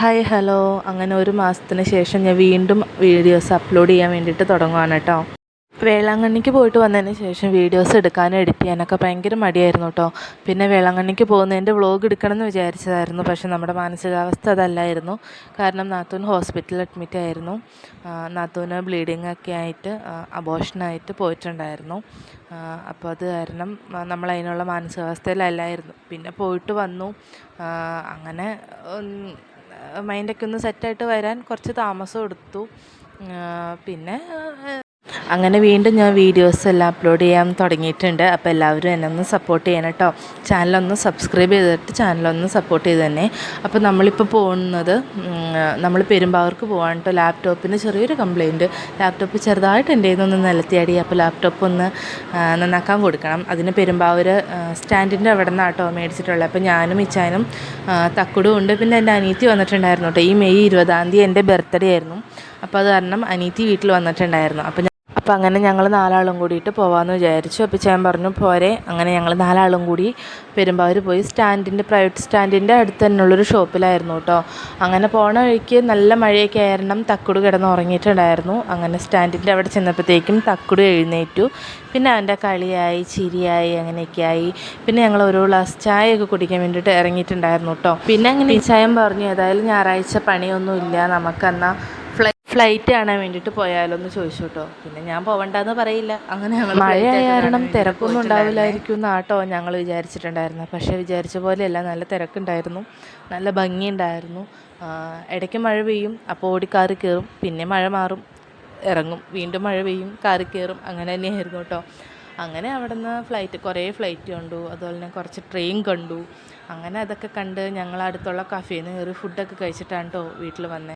Hi hello. അങ്ങനെ ഒരു മാസത്തിന് ശേഷം ഞാൻ വീണ്ടും വീഡിയോസ് അപ്ലോഡ് ചെയ്യാൻ വേണ്ടിയിട്ട് തുടങ്ങുകയാണ് കേട്ടോ. വേളാങ്കണ്ണിക്ക് പോയിട്ട് വന്നതിന് ശേഷം വീഡിയോസ് എടുക്കാനും എഡിറ്റ് ചെയ്യാനൊക്കെ ഭയങ്കര മടിയായിരുന്നു കേട്ടോ. പിന്നെ വേളാങ്കണ്ണിക്ക് പോകുന്നതിൻ്റെ വ്ളോഗ് എടുക്കണം എന്ന് വിചാരിച്ചതായിരുന്നു. പക്ഷേ നമ്മുടെ മാനസികാവസ്ഥ അതല്ലായിരുന്നു. കാരണം നാത്തൂൻ ഹോസ്പിറ്റലിൽ അഡ്മിറ്റ് ആയിരുന്നു. നാത്തൂന് ബ്ലീഡിങ് ഒക്കെ ആയിട്ട് അബോഷനായിട്ട് പോയിട്ടുണ്ടായിരുന്നു. അപ്പോൾ അത് കാരണം നമ്മളതിനുള്ള മാനസികാവസ്ഥയിലല്ലായിരുന്നു. പിന്നെ പോയിട്ട് വന്നു. അങ്ങനെ മൈൻഡൊക്കെ ഒന്ന് സെറ്റായിട്ട് വരാൻ കുറച്ച് താമസം എടുത്തു. പിന്നെ അങ്ങനെ വീണ്ടും ഞാൻ വീഡിയോസ് എല്ലാം അപ്ലോഡ് ചെയ്യാൻ തുടങ്ങിയിട്ടുണ്ട്. അപ്പോൾ എല്ലാവരും എന്നെ ഒന്ന് സപ്പോർട്ട് ചെയ്യണം കേട്ടോ. ചാനലൊന്ന് സബ്സ്ക്രൈബ് ചെയ്തിട്ട് ചാനലൊന്ന് സപ്പോർട്ട് ചെയ്ത് തന്നെ. അപ്പോൾ നമ്മളിപ്പോൾ പോകുന്നത് നമ്മൾ പെരുമ്പാവൂർക്ക് പോകാൻ കേട്ടോ. ലാപ്ടോപ്പിന് ചെറിയൊരു കംപ്ലയിൻറ്റ്. ലാപ്ടോപ്പ് ചെറുതായിട്ട് എൻ്റെ കയ്യിൽ നിലത്തിയാടി. അപ്പോൾ ലാപ്ടോപ്പ് ഒന്ന് നന്നാക്കാൻ കൊടുക്കണം. അതിന് പെരുമ്പാവൂർ സ്റ്റാൻഡിൻ്റെ അവിടെ നിന്നാണ് കേട്ടോ മേടിച്ചിട്ടുള്ളത്. അപ്പോൾ ഞാനും ഇച്ചാനും തക്കുടും ഉണ്ട്. പിന്നെ എൻ്റെ അനിയത്തി വന്നിട്ടുണ്ടായിരുന്നു കേട്ടോ. ഈ മെയ് 20 എൻ്റെ ബർത്ത്ഡേ ആയിരുന്നു. അപ്പോൾ അത് കാരണം അനിയത്തി വീട്ടിൽ വന്നിട്ടുണ്ടായിരുന്നു. അപ്പോൾ അങ്ങനെ ഞങ്ങൾ 4 ആളും കൂടിയിട്ട് പോകാമെന്ന് വിചാരിച്ചു. അപ്പോൾ ഞാൻ പറഞ്ഞു പോരെ. അങ്ങനെ ഞങ്ങൾ 4 ആളും കൂടി പെരുമ്പാവൂർ പോയി. പ്രൈവറ്റ് സ്റ്റാൻഡിൻ്റെ അടുത്ത് തന്നെയുള്ളൊരു ഷോപ്പിലായിരുന്നു കേട്ടോ. അങ്ങനെ പോണ വഴിക്ക് നല്ല മഴയൊക്കെ ആയിരുന്നു. തക്കുട് കിടന്ന് ഉറങ്ങിയിട്ടുണ്ടായിരുന്നു. അങ്ങനെ സ്റ്റാൻഡിൻ്റെ അവിടെ ചെന്നപ്പോഴത്തേക്കും തക്കുട് എഴുന്നേറ്റു. പിന്നെ അവൻ്റെ കളിയായി ചിരിയായി അങ്ങനെയൊക്കെയായി. പിന്നെ ഞങ്ങൾ ഓരോ ഗ്ലാസ് ചായയൊക്കെ കുടിക്കാൻ വേണ്ടിയിട്ട് ഇറങ്ങിയിട്ടുണ്ടായിരുന്നു കേട്ടോ. പിന്നെ അങ്ങനെ ചായം പറഞ്ഞു ഏതായാലും ഞായറാഴ്ച പണിയൊന്നുമില്ല, നമുക്കെന്നാൽ ഫ്ലൈറ്റ് കാണാൻ വേണ്ടിയിട്ട് പോയാലോ എന്ന് ചോദിച്ചു കേട്ടോ. പിന്നെ ഞാൻ പോകണ്ടെന്ന് പറയില്ല. അങ്ങനെ ഞങ്ങൾ മഴയായ കാരണം തിരക്കൊന്നും ഉണ്ടാവില്ലായിരിക്കും എന്നാട്ടോ ഞങ്ങൾ വിചാരിച്ചിട്ടുണ്ടായിരുന്നു. പക്ഷേ വിചാരിച്ച പോലെയല്ല, നല്ല തിരക്കുണ്ടായിരുന്നു, നല്ല ഭംഗിയുണ്ടായിരുന്നു. ഇടയ്ക്ക് മഴ പെയ്യും, അപ്പോൾ ഓടി കാറി കയറും, പിന്നെ മഴ മാറും, ഇറങ്ങും, വീണ്ടും മഴ പെയ്യും, കാറി കയറും, അങ്ങനെ തന്നെയായിരുന്നു കേട്ടോ. അങ്ങനെ അവിടെ നിന്ന് കുറേ ഫ്ലൈറ്റ് കണ്ടു. അതുപോലെ തന്നെ കുറച്ച് ട്രെയിൻ കണ്ടു. അങ്ങനെ അതൊക്കെ കണ്ട് ഞങ്ങൾ അടുത്തുള്ള കഫേന്ന് കയറി ഫുഡൊക്കെ കഴിച്ചിട്ടാണ് കേട്ടോ വീട്ടിൽ വന്നത്.